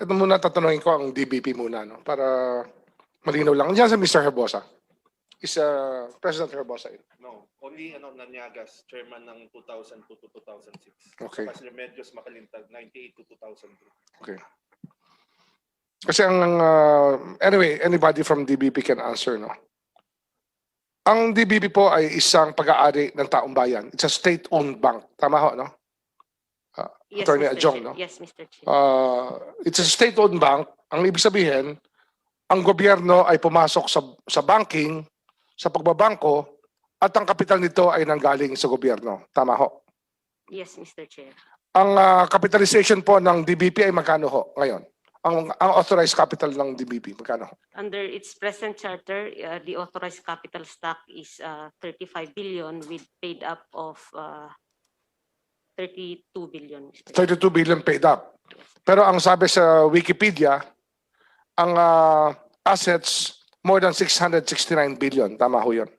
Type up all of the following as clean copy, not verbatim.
ito muna tatanungin ko ang DBP muna, no? Para malinaw lang. Diyan sa Mr. Herbosa. Is President Herbosa in? No, only Naniagas, chairman ng 2002 to 2006. Okay. Kasi Remedios Makalintag, 98 to 2002. Okay. Kasi ang, anyway, anybody from DBP can answer, no? Ang DBP po ay isang pag-aari ng taong bayan. It's a state-owned bank. Tama ho, no? Yes, Attorney Mr. Adjong, Chair. no? Yes, Mr. Chair. It's a state-owned bank. Ang ibig sabihin, ang gobyerno ay pumasok sa banking, sa pagbabangko, at ang kapital nito ay nanggaling sa gobyerno. Tama ho? Yes, Mr. Chair. Ang capitalization po ng DBP ay magkano ho ngayon? Ang authorized capital ng DBP, magkano ho? Under its present charter, the authorized capital stock is 35 billion with paid up of 32 billion. Mr. Chair. 32 billion paid up. Pero ang sabi sa Wikipedia, ang assets more than 669 billion. Tama ho yun?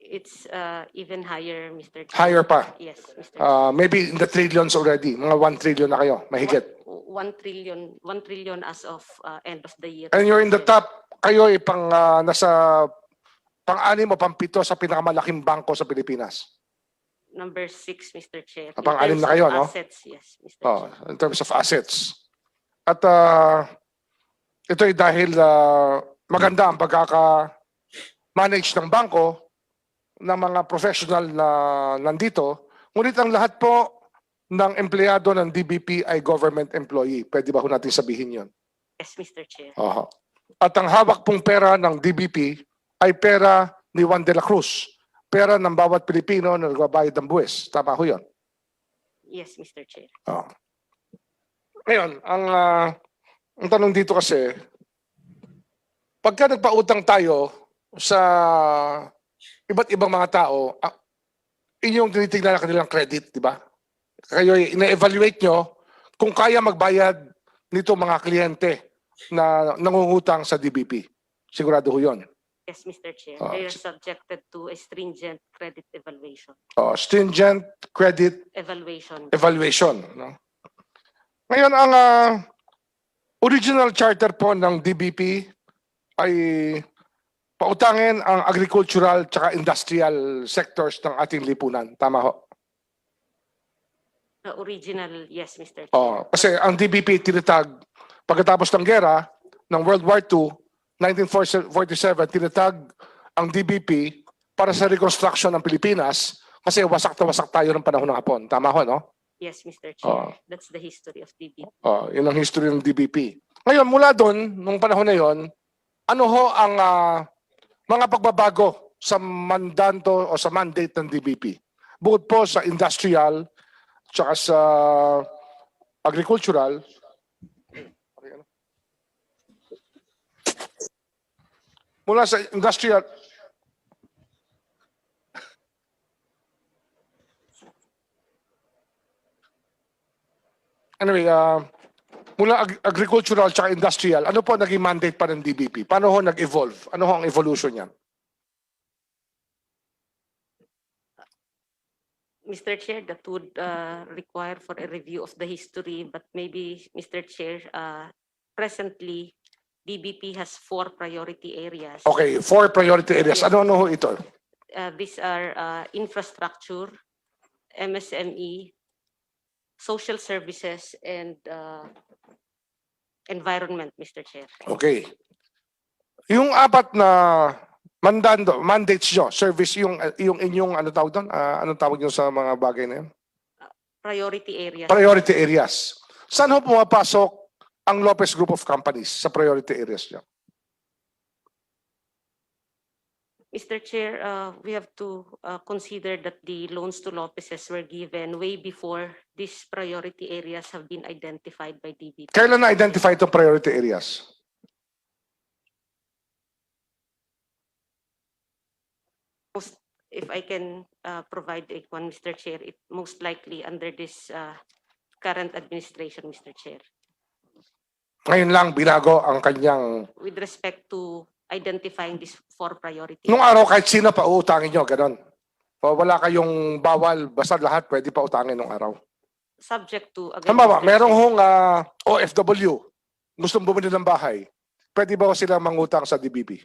It's even higher, Mr. Chair. Higher pa. Yes, Mr. Chair. Maybe in the trillions already. Mga 1 trillion na kayo. Mahigit. 1 trillion as of end of the year. And you're in the Mr. Chair. top. Kayo ay nasa pang-anim o pang-pito sa pinakamalaking bangko sa Pilipinas. Number 6, Mr. Chair. In Pang-anim terms na kayo, of no? Assets, yes, Mr. Oh, Chair. in terms of assets. At ito ay dahil maganda ang pagkaka-manage ng bangko ng mga professional na nandito. Ngunit ang lahat po ng empleyado ng DBP ay government employee. Pwede ba ho natin sabihin yun? Yes, Mr. Chair. Aha. At ang hawak pong pera ng DBP ay pera ni Juan de la Cruz. Pera ng bawat Pilipino na nagbabayad ng buwis. Tama ho yun? Yes, Mr. Chair. Oh. Ngayon, ang tanong dito kasi, pagka nagpautang tayo sa iba't ibang mga tao, inyong tinitingnan na kanilang credit, di ba? Kayo ina-evaluate nyo kung kaya magbayad nito mga kliyente na nangungutang sa DBP. Sigurado ho yun. Yes, Mr. Chair. Ah, They are subjected to a stringent credit evaluation. Stringent credit Evaluation. evaluation. No? Ngayon, ang original charter po ng DBP ay pautangin ang agricultural tsaka industrial sectors ng ating lipunan. Tama ho? Original, yes, Mr. Chair. Kasi ang DBP tinatag pagkatapos ng gera ng World War II, 1947, tinatag ang DBP para sa reconstruction ng Pilipinas kasi wasak na wasak tayo ng panahon ng Hapon. Tama ho, no? Yes, Mr. Chair. That's the history of DB. Yun ang history ng DBP. Ngayon, mula doon, nung panahon na yon, ano ho ang mga pagbabago sa mandato o sa mandate ng DBP? Bukod po sa industrial, tsaka sa agricultural, mula sa industrial, anyway, mula agricultural tsaka industrial, ano po naging mandate pa ng DBP? Paano ho nag-evolve? Ano ho ang evolution niyan? Mr. Chair, that would require for a review of the history, but maybe, Mr. Chair, presently, DBP has 4 priority areas. Okay, 4 priority areas. Yes. Ano ho ito? These are infrastructure, MSME, social services, and environment, Mr. Chair. Okay. Yung 4 na mandates nyo, service, yung inyong, ano tawag doon? Anong tawag nyo sa mga bagay na yun? Priority areas. Priority areas. Saan ho pumapasok ang Lopez Group of Companies sa priority areas nyo? Mr. Chair, we have to consider that the loans to Lopez's were given way before these priority areas have been identified by DBP. Kailan na-identify itong priority areas? If I can provide one, Mr. Chair, it most likely under this current administration, Mr. Chair. Ngayon lang, binago ang kanyang... With respect to identifying these 4 priorities. Nung araw, kahit sino pa uutangin nyo, ganon. O wala kayong bawal, basta lahat pwede pa utangin nung araw. subject to, again, Halimbawa, Mr. merong Chair. hong OFW, gustong bumili ng bahay. Pwede ba sila mangutang sa DBP?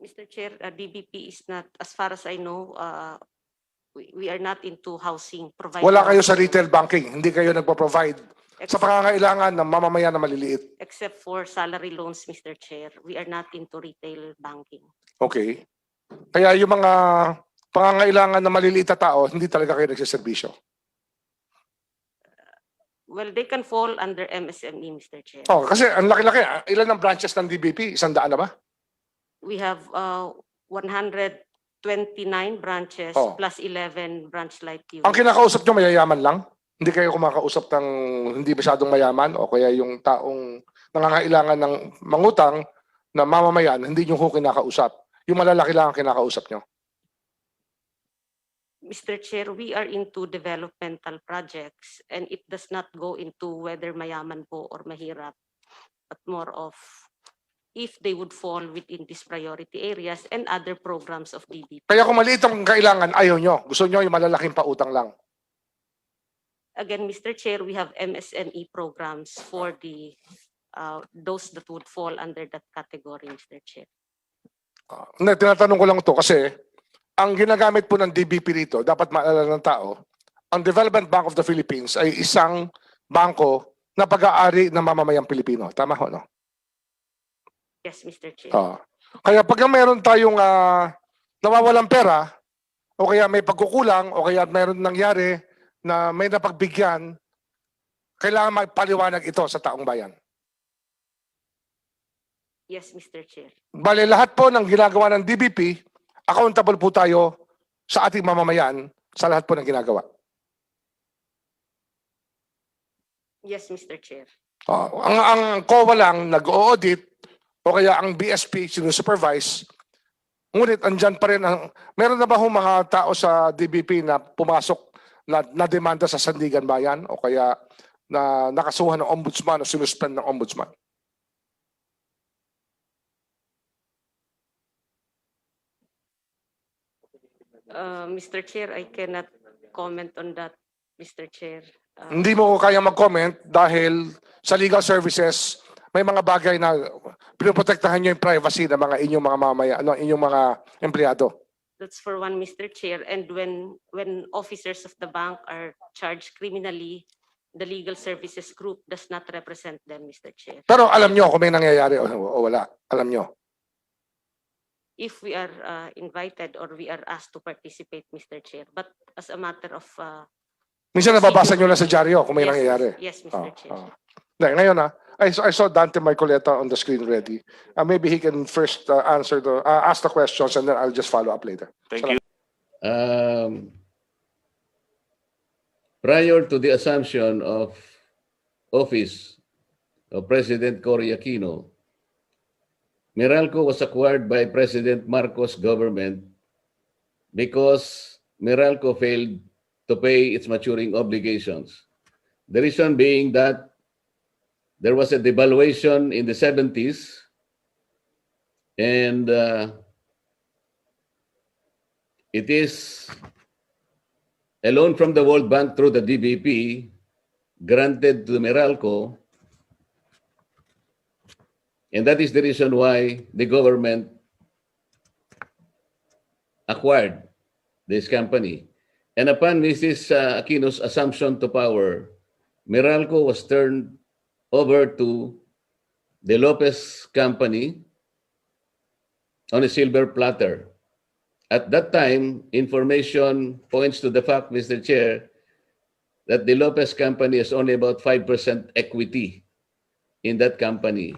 Mr. Chair, DBP is not, as far as I know, we are not into housing provider. Wala kayo of sa housing, retail banking, hindi kayo nagpo-provide sa pangangailangan ng mamamayan na maliliit. except for salary loans, Mr. Chair. We are not into retail banking. Okay. Kaya yung mga pangangailangan ng maliliit na tao, hindi talaga kayo nagsiservisyo. Well, they can fall under MSME, Mr. Chair. Oh, kasi ang laki-laki. Ilan ang branches ng DBP? 100 na ba? We have 129 branches Oh. plus 11 branch-like Ang units. kinakausap nyo mayayaman lang? Hindi kayo kumakausap ng hindi masyadong mayaman o kaya yung taong nangangailangan ng mangutang na mamamayan, hindi nyo ko kinakausap. Yung malalaki lang ang kinakausap nyo. Mr. Chair, we are into developmental projects and it does not go into whether mayaman po or mahirap, but more of if they would fall within these priority areas and other programs of DBP. Kaya kung maliit ang kailangan, ayaw nyo. Gusto nyo yung malalaking pautang lang. Again, Mr. Chair, we have MSME programs for the those that would fall under that category, Mr. Chair. Hindi, tinatanong ko lang to kasi ang ginagamit po ng DBP rito, dapat maalala ng tao, ang Development Bank of the Philippines ay isang bangko na pag-aari ng mamamayang Pilipino. Tama ho, no? Yes, Mr. Chair. Kaya pag meron tayong nawawalang pera, o kaya may pagkukulang, o kaya meron nangyari na may napagbigyan, kailangan magpaliwanag ito sa taong bayan. Yes, Mr. Chair. Bale, lahat po ng ginagawa ng DBP, accountable po tayo sa ating mamamayan sa lahat po ng ginagawa. Yes, Mr. Chair. Ang COA lang nag-audit o kaya ang BSP sinusupervise, ngunit andyan pa rin meron na ba hong mga tao sa DBP na pumasok na demanda sa Sandigan Bayan o kaya na nakasuhan ng ombudsman o sinuspend ng ombudsman? Mr. Chair, I cannot comment on that, Mr. Chair. Hindi mo kaya mag-comment dahil sa legal services may mga bagay na pinoprotektahan nyo yung privacy ng mga inyong mga mamaya, inyong mga empleyado. That's for one, Mr. Chair. And when officers of the bank are charged criminally, the legal services group does not represent them, Mr. Chair. Pero alam nyo kung may nangyayari o wala. Alam nyo. If we are invited or we are asked to participate, Mr. Chair. But as a matter of Minsan nababasa nyo lang sa dyaryo kung may yes, nangyayari. Yes, Mr. Chair. Ngayon I saw Dante Marcoleta on the screen ready. Maybe he can first ask the questions and then I'll just follow up later. Thank you. Prior to the assumption of office of President Cory Aquino, Meralco was acquired by President Marcos' government because Meralco failed to pay its maturing obligations. The reason being that there was a devaluation in the 70s and it is a loan from the World Bank through the DBP granted to Meralco, and that is the reason why the government acquired this company. And upon Mrs. Aquino's assumption to power, Meralco was turned over to the Lopez company on a silver platter. At that time, information points to the fact, Mr. Chair, that the Lopez company has only about 5% equity in that company.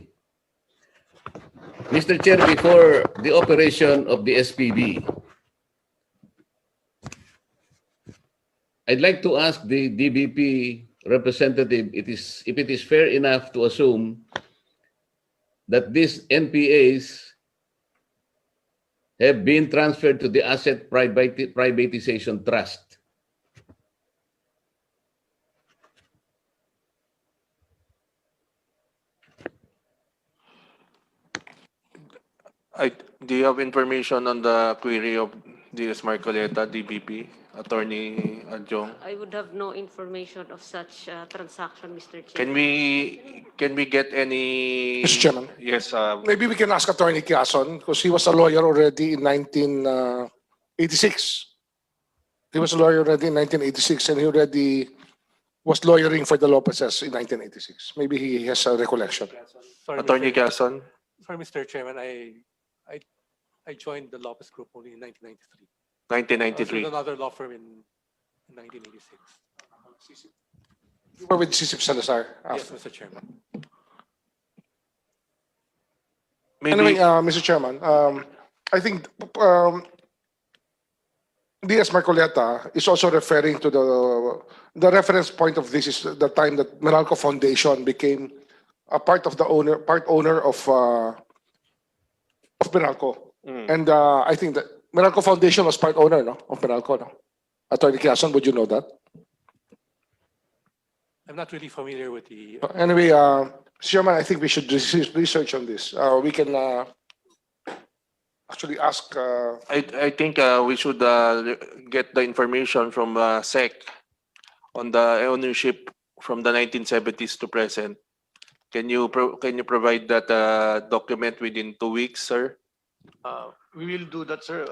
Mr. Chair, before the operation of the SPV, I'd like to ask the DBP representative if it is fair enough to assume that these NPAs have been transferred to the Asset Privatization Trust. Do you have information on the query of DS Marcoleta, DBP? Attorney Adjong. I would have no information of such transaction, Mr. Chair. Can we get any? Mr. Chairman. Yes. Maybe we can ask Attorney Quezon because he was a lawyer already in 1986. He was a lawyer already in 1986 and he already was lawyering for the Lopez's in 1986. Maybe he has a recollection. Sorry, Attorney Quezon. Sorry, Mr. Chairman, I joined the Lopez Group only in 1993. I was 1993. with another law firm in 1986. You were with Sisip Salazar. Yes, Mr. Chairman. Anyway, Maybe Mr. Chairman, I think D.S. Marcoleta is also referring to the reference point of this is the time that Meralco Foundation became a part owner of Meralco. And I think that Meralco Foundation was part owner, no, of Meralco, no? Attorney Quezon, would you know that? I'm not really familiar with the. Anyway, Chairman, I think we should research on this. We can actually ask. I think we should get the information from SEC on the ownership from the 1970s to present. Can you provide that document within 2 weeks, sir? We will do that, sir,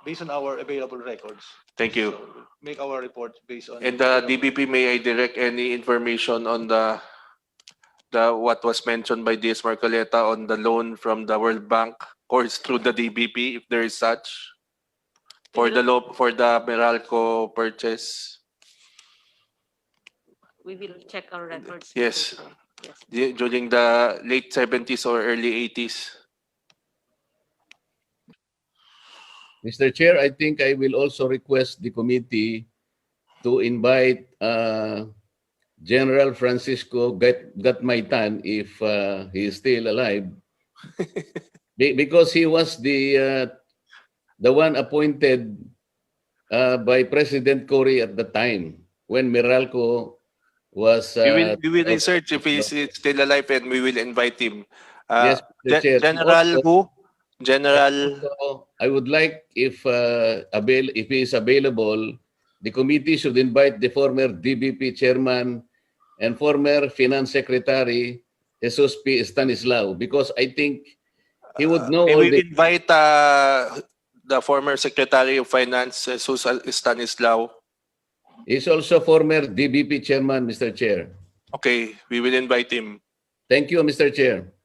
based on our available records. Thank you. So, make our report based on. And DBP, may I direct any information on the what was mentioned by DS Marcoleta on the loan from the World Bank course through the DBP, if there is such, for the Meralco purchase? We will check our records. Mr. Yes. Chair. Yes. During the late 70s or early 80s. Mr. Chair, I think I will also request the committee to invite General Francisco Gatmaitan, if he is still alive, because he was the one appointed by President Cory at the time when Meralco was. We will research if he is still alive and we will invite him. Yes, Mr. Chair. General Also- who? General. So I would like, if he is available, the committee should invite the former DBP chairman and former finance secretary Jesus P. Stanislao, because I think he would know May all we the. invite the former Secretary of Finance, Jesus Stanislao? He's also former DBP chairman, Mr. Chair. Okay, we will invite him. Thank you, Mr. Chair.